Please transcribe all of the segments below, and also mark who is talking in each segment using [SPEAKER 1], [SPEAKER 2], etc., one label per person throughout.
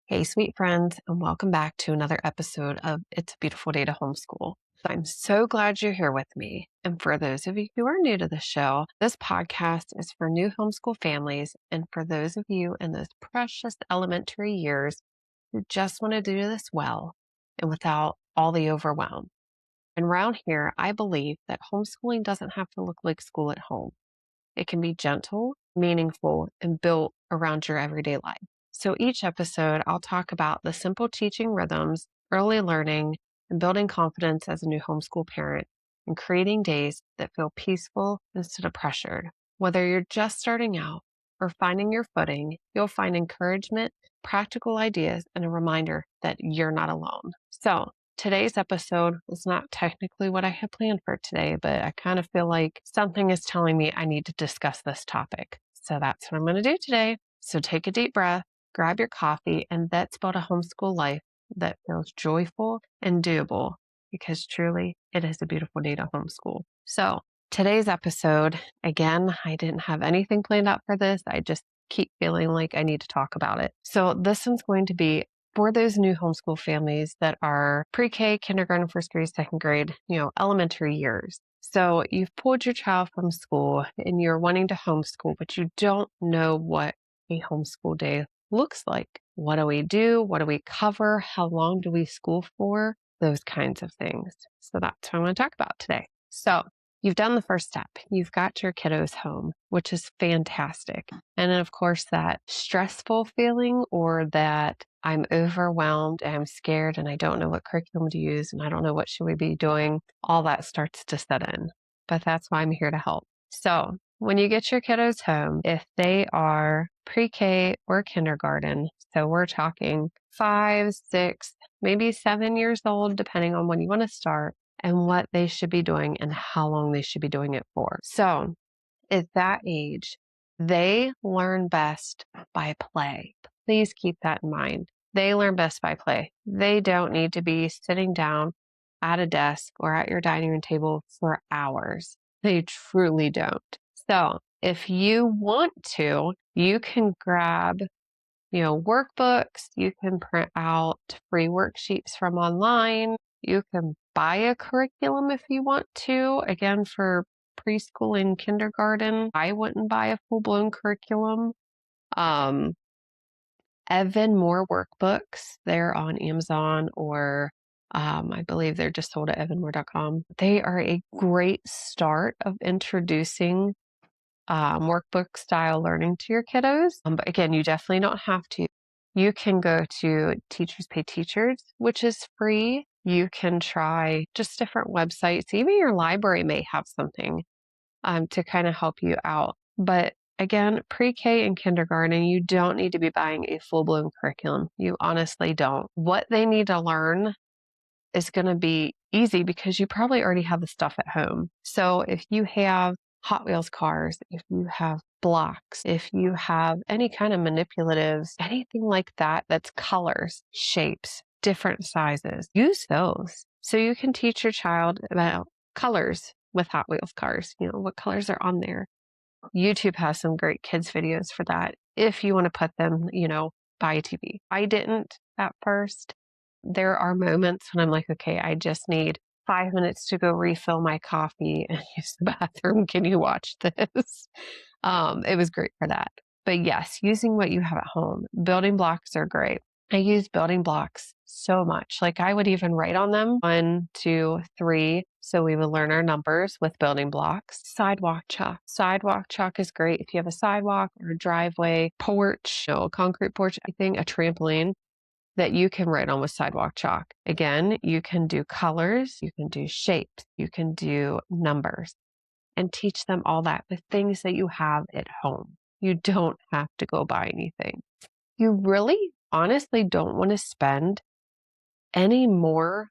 [SPEAKER 1] Hey, sweet friends, and welcome back to another episode of It's a Beautiful Day to Homeschool. I'm so glad you're here with me. And for those of you who are new to the show, this podcast is for new homeschool families and for those of you in those precious elementary years who just want to do this well and without all the overwhelm. And around here, I believe that homeschooling doesn't have to look like school at home. It can be gentle, meaningful, and built around your everyday life. So each episode, I'll talk about the simple teaching rhythms, early learning, and building confidence as a new homeschool parent, and creating days that feel peaceful instead of pressured. Whether you're just starting out or finding your footing, you'll find encouragement, practical ideas, and a reminder that you're not alone. So today's episode is not technically what I had planned for today, but I kind of feel like something is telling me I need to discuss this topic. So that's what I'm going to do today. So take a deep breath, grab your coffee, and let's build a homeschool life that feels joyful and doable, because truly it is a beautiful day to homeschool. So today's episode, again, I didn't have anything planned out for this. I just keep feeling like I need to talk about it. So this one's going to be for those new homeschool families that are pre-K, kindergarten, first grade, second grade, elementary years. So you've pulled your child from school and you're wanting to homeschool, but you don't know what a homeschool day looks like. What do we do? What do we cover? How long do we school for? Those kinds of things. So that's what I'm going to talk about today. So you've done the first step. You've got your kiddos home, which is fantastic. And then, of course, that stressful feeling or that I'm overwhelmed and I'm scared and I don't know what curriculum to use and I don't know what should we be doing, all that starts to set in. But that's why I'm here to help. So when you get your kiddos home, if they are pre-K or kindergarten, so we're talking 5, 6, maybe 7 years old, depending on when you want to start, and what they should be doing and how long they should be doing it for. So at that age, they learn best by play. Please keep that in mind. They learn best by play. They don't need to be sitting down at a desk or at your dining room table for hours. They truly don't. So if you want to, you can grab workbooks, you can print out free worksheets from online, you can buy a curriculum if you want to. Again, for preschool and kindergarten, I wouldn't buy a full-blown curriculum. Evan Moore workbooks, they're on Amazon or I believe they're just sold at evanmoore.com. They are a great start of introducing workbook style learning to your kiddos. But again, you definitely don't have to. You can go to Teachers Pay Teachers, which is free. You can try just different websites. Even your library may have something to kind of help you out. But again, pre-K and kindergarten, you don't need to be buying a full-blown curriculum. You honestly don't. What they need to learn is going to be easy because you probably already have the stuff at home. So if you have Hot Wheels cars, if you have blocks, if you have any kind of manipulatives, anything like that, that's colors, shapes, different sizes, use those. So you can teach your child about colors with Hot Wheels cars, what colors are on there. YouTube has some great kids videos for that. If you want to put them, by a TV. I didn't at first. There are moments when I'm like, okay, I just need 5 minutes to go refill my coffee and use the bathroom. Can you watch this? It was great for that. But yes, using what you have at home. Building blocks are great. I use building blocks so much. Like I would even write on them 1, 2, 3. So we would learn our numbers with building blocks. Sidewalk chalk. Sidewalk chalk is great if you have a sidewalk or a driveway, porch, a concrete porch, I think a trampoline that you can write on with sidewalk chalk. Again, you can do colors, you can do shapes, you can do numbers, and teach them all that with things that you have at home. You don't have to go buy anything. You really honestly don't want to spend any more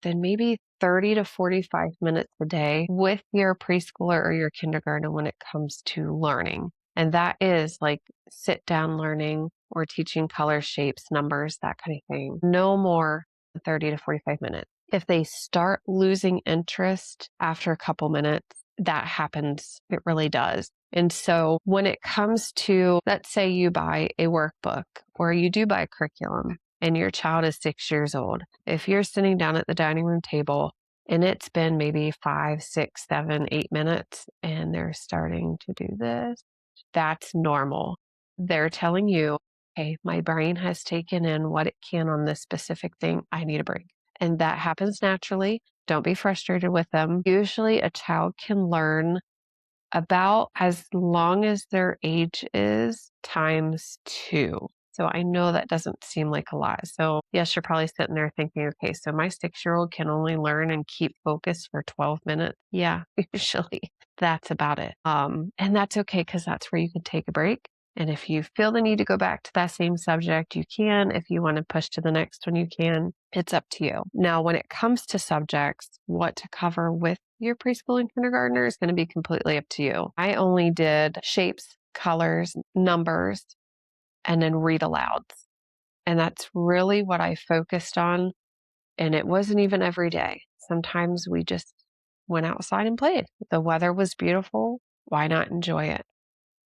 [SPEAKER 1] than maybe 30 to 45 minutes a day with your preschooler or your kindergarten when it comes to learning. And that is like sit down learning or teaching color, shapes, numbers, that kind of thing. No more than 30 to 45 minutes. If they start losing interest after a couple minutes, that happens. It really does. And so when it comes to, let's say you buy a workbook or you do buy a curriculum and your child is 6 years old, if you're sitting down at the dining room table and it's been maybe 5, 6, 7, 8 minutes and they're starting to do this, that's normal. They're telling you, hey, my brain has taken in what it can on this specific thing. I need a break. And that happens naturally. Don't be frustrated with them. Usually a child can learn about as long as their age is times 2. So I know that doesn't seem like a lot. So yes, you're probably sitting there thinking, okay, so my 6-year-old can only learn and keep focused for 12 minutes. Yeah, usually that's about it. And that's okay because that's where you can take a break. And if you feel the need to go back to that same subject, you can. If you want to push to the next one, you can. It's up to you. Now, when it comes to subjects, what to cover with your preschool and kindergartner is going to be completely up to you. I only did shapes, colors, numbers, and then read alouds. And that's really what I focused on. And it wasn't even every day. Sometimes we just went outside and played. The weather was beautiful. Why not enjoy it?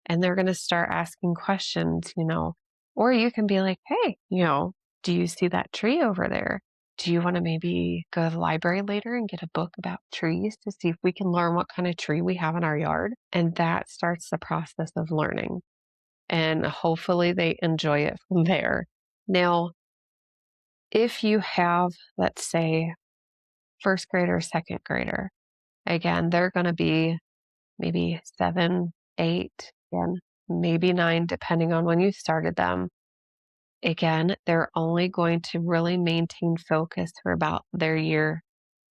[SPEAKER 1] And they're going to start asking questions, or you can be like, hey, do you see that tree over there? Do you want to maybe go to the library later and get a book about trees to see if we can learn what kind of tree we have in our yard? And that starts the process of learning. And hopefully they enjoy it from there. Now, if you have, let's say, first grader, second grader, again, they're going to be maybe 7, 8, and maybe 9, depending on when you started them. Again, they're only going to really maintain focus for about their year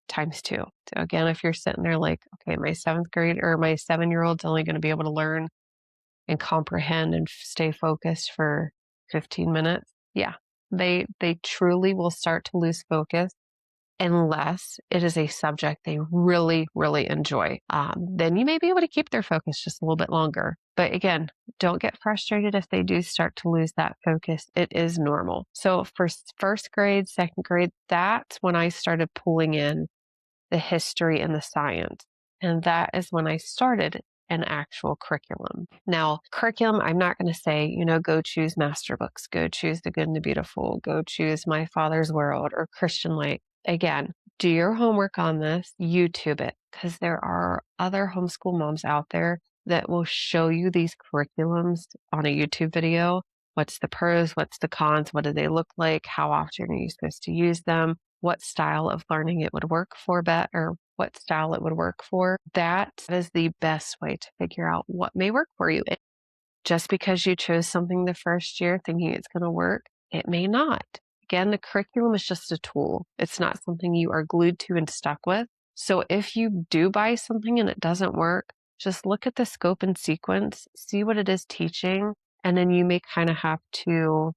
[SPEAKER 1] times 2. So again, if you're sitting there like, okay, my 7th grade or my 7-year-old's only going to be able to learn and comprehend and stay focused for 15 minutes. Yeah, they truly will start to lose focus unless it is a subject they really, really enjoy. Then you may be able to keep their focus just a little bit longer. But again, don't get frustrated if they do start to lose that focus. It is normal. So for first grade, second grade, that's when I started pulling in the history and the science. And that is when I started an actual curriculum. Now, curriculum, I'm not going to say, go choose master books, go choose The Good and the Beautiful, go choose My Father's World or Christian Light. Again, do your homework on this, YouTube it, because there are other homeschool moms out there that will show you these curriculums on a YouTube video. What's the pros? What's the cons? What do they look like? How often are you supposed to use them? What style of learning it would work for better, what style it would work for. That is the best way to figure out what may work for you. Just because you chose something the first year thinking it's going to work, it may not. Again, the curriculum is just a tool. It's not something you are glued to and stuck with. So if you do buy something and it doesn't work, just look at the scope and sequence, see what it is teaching, and then you may kind of have to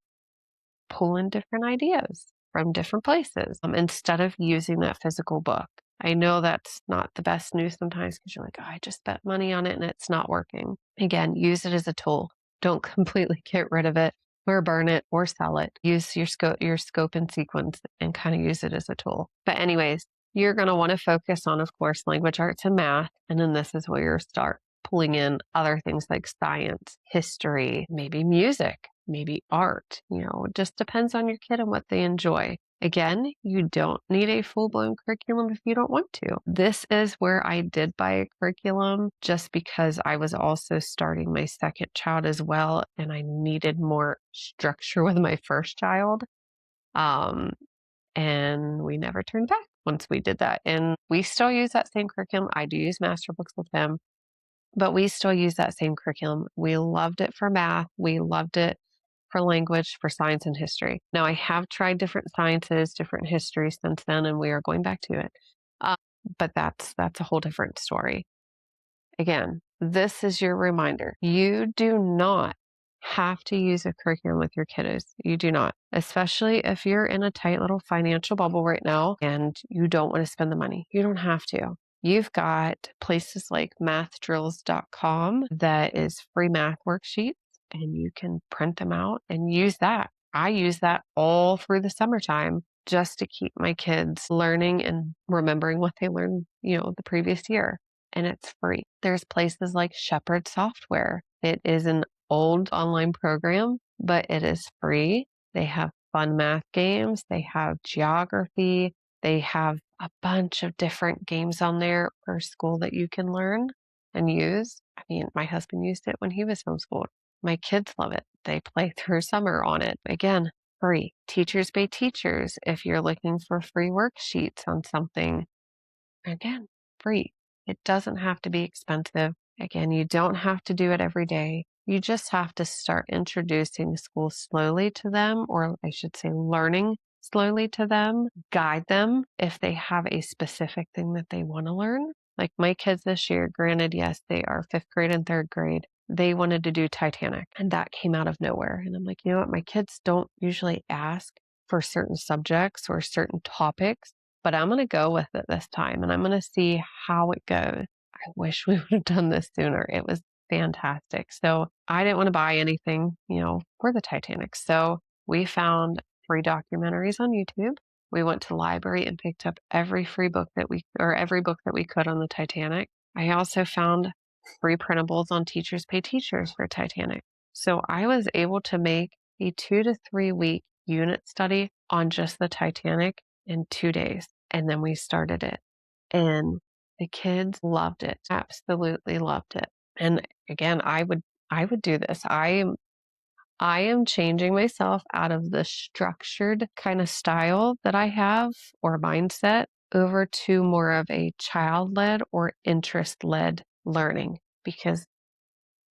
[SPEAKER 1] pull in different ideas from different places instead of using that physical book. I know that's not the best news sometimes because you're like, oh, I just spent money on it and it's not working. Again, use it as a tool. Don't completely get rid of it or burn it or sell it. Use your scope and sequence and kind of use it as a tool. But anyways, you're going to want to focus on, of course, language arts and math. And then this is where you start pulling in other things like science, history, maybe music, maybe art. It just depends on your kid and what they enjoy. Again, you don't need a full-blown curriculum if you don't want to. This is where I did buy a curriculum just because I was also starting my second child as well, and I needed more structure with my first child. And we never turned back once we did that. And we still use that same curriculum. I do use master books with him, but we still use that same curriculum. We loved it for math. We loved it for language, for science and history. Now, I have tried different sciences, different histories since then, and we are going back to it. But that's a whole different story. Again, this is your reminder. You do not have to use a curriculum with your kiddos. You do not, especially if you're in a tight little financial bubble right now and you don't want to spend the money. You don't have to. You've got places like mathdrills.com that is free math worksheets, and you can print them out and use that. I use that all through the summertime just to keep my kids learning and remembering what they learned, the previous year. And it's free. There's places like Shepherd Software. It is an old online program, but it is free. They have fun math games. They have geography. They have a bunch of different games on there for school that you can learn and use. I mean, my husband used it when he was homeschooled. My kids love it. They play through summer on it. Again, free. Teachers Pay Teachers. If you're looking for free worksheets on something, again, free. It doesn't have to be expensive. Again, you don't have to do it every day. You just have to start introducing school slowly to them, or I should say learning slowly to them, guide them if they have a specific thing that they want to learn. Like my kids this year, granted, yes, they are 5th grade and 3rd grade. They wanted to do Titanic, and that came out of nowhere. And I'm like, you know what? My kids don't usually ask for certain subjects or certain topics, but I'm going to go with it this time and I'm going to see how it goes. I wish we would have done this sooner. It was fantastic. So I didn't want to buy anything, for the Titanic. So we found free documentaries on YouTube. We went to the library and picked up every book that we could on the Titanic. I also found free printables on Teachers Pay Teachers for Titanic. So I was able to make a 2 to 3 week unit study on just the Titanic in 2 days. And then we started it. And the kids loved it. Absolutely loved it. And again, I would do this. I am changing myself out of the structured kind of style that I have or mindset over to more of a child-led or interest-led learning, because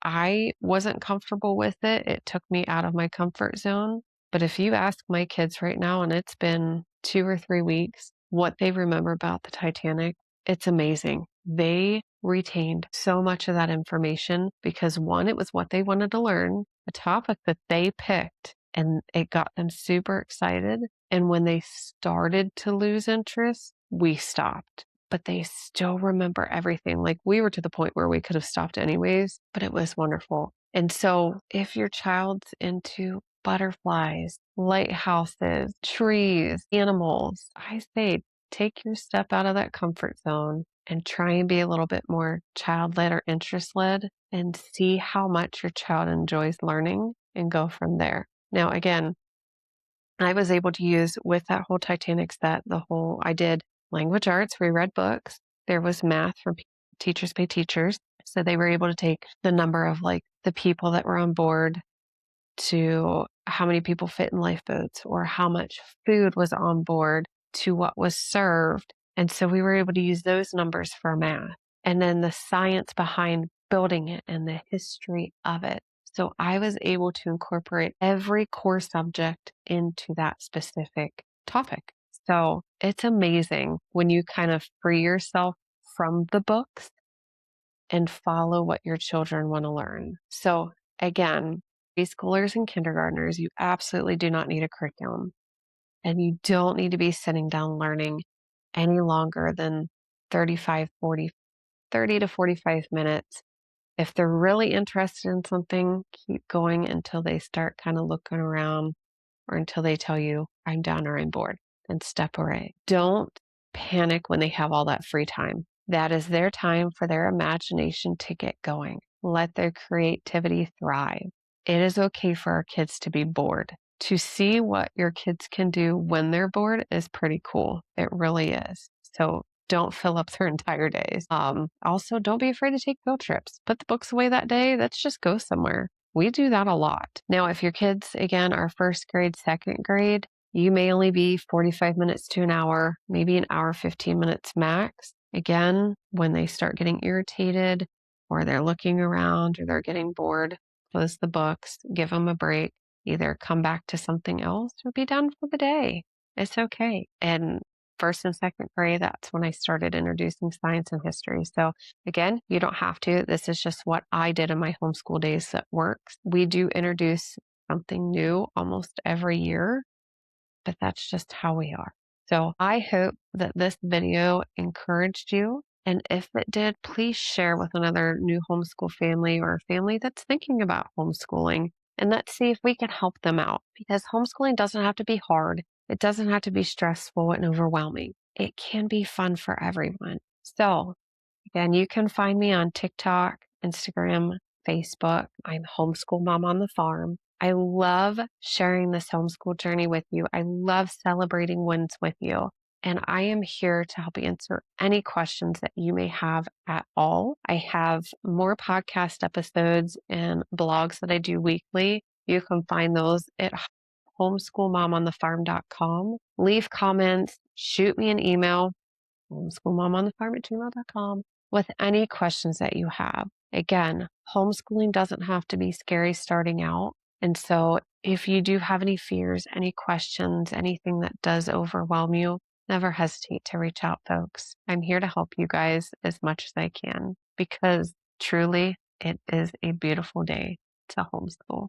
[SPEAKER 1] I wasn't comfortable with it. It took me out of my comfort zone. But if you ask my kids right now, and it's been 2 or 3 weeks, what they remember about the Titanic, it's amazing. They retained so much of that information because, one, it was what they wanted to learn, a topic that they picked, and it got them super excited. And when they started to lose interest, we stopped. But they still remember everything. Like, we were to the point where we could have stopped anyways, but it was wonderful. And so if your child's into butterflies, lighthouses, trees, animals, I say take your step out of that comfort zone and try and be a little bit more child-led or interest-led and see how much your child enjoys learning and go from there. Now, again, I was able to use with that whole Titanic set, I did language arts, we read books. There was math from Teachers Pay Teachers. So they were able to take the number of the people that were on board to how many people fit in lifeboats or how much food was on board to what was served. And so we were able to use those numbers for math. And then the science behind building it and the history of it. So I was able to incorporate every core subject into that specific topic. So it's amazing when you kind of free yourself from the books and follow what your children want to learn. So again, preschoolers and kindergartners, you absolutely do not need a curriculum. And you don't need to be sitting down learning any longer than 30 to 45 minutes. If they're really interested in something, keep going until they start kind of looking around or until they tell you, I'm done or I'm bored, and step away. Don't panic when they have all that free time. That is their time for their imagination to get going. Let their creativity thrive. It is okay for our kids to be bored. To see what your kids can do when they're bored is pretty cool. It really is. So don't fill up their entire days. Also, don't be afraid to take field trips. Put the books away that day. Let's just go somewhere. We do that a lot. Now, if your kids, again, are 1st grade, 2nd grade, you may only be 45 minutes to an hour, maybe an hour, 15 minutes max. Again, when they start getting irritated or they're looking around or they're getting bored, close the books, give them a break, either come back to something else or be done for the day. It's okay. And 1st and 2nd grade, that's when I started introducing science and history. So again, you don't have to. This is just what I did in my homeschool days that works. We do introduce something new almost every year, but that's just how we are. So I hope that this video encouraged you. And if it did, please share with another new homeschool family or a family that's thinking about homeschooling. And let's see if we can help them out, because homeschooling doesn't have to be hard. It doesn't have to be stressful and overwhelming. It can be fun for everyone. So, again, you can find me on TikTok, Instagram, Facebook. I'm Homeschool Mom on the Farm. I love sharing this homeschool journey with you. I love celebrating wins with you. And I am here to help answer any questions that you may have at all. I have more podcast episodes and blogs that I do weekly. You can find those at homeschoolmomonthefarm.com. Leave comments, shoot me an email, homeschoolmomonthefarm@gmail.com, with any questions that you have. Again, homeschooling doesn't have to be scary starting out. And so if you do have any fears, any questions, anything that does overwhelm you, never hesitate to reach out, folks. I'm here to help you guys as much as I can because truly it is a beautiful day to homeschool.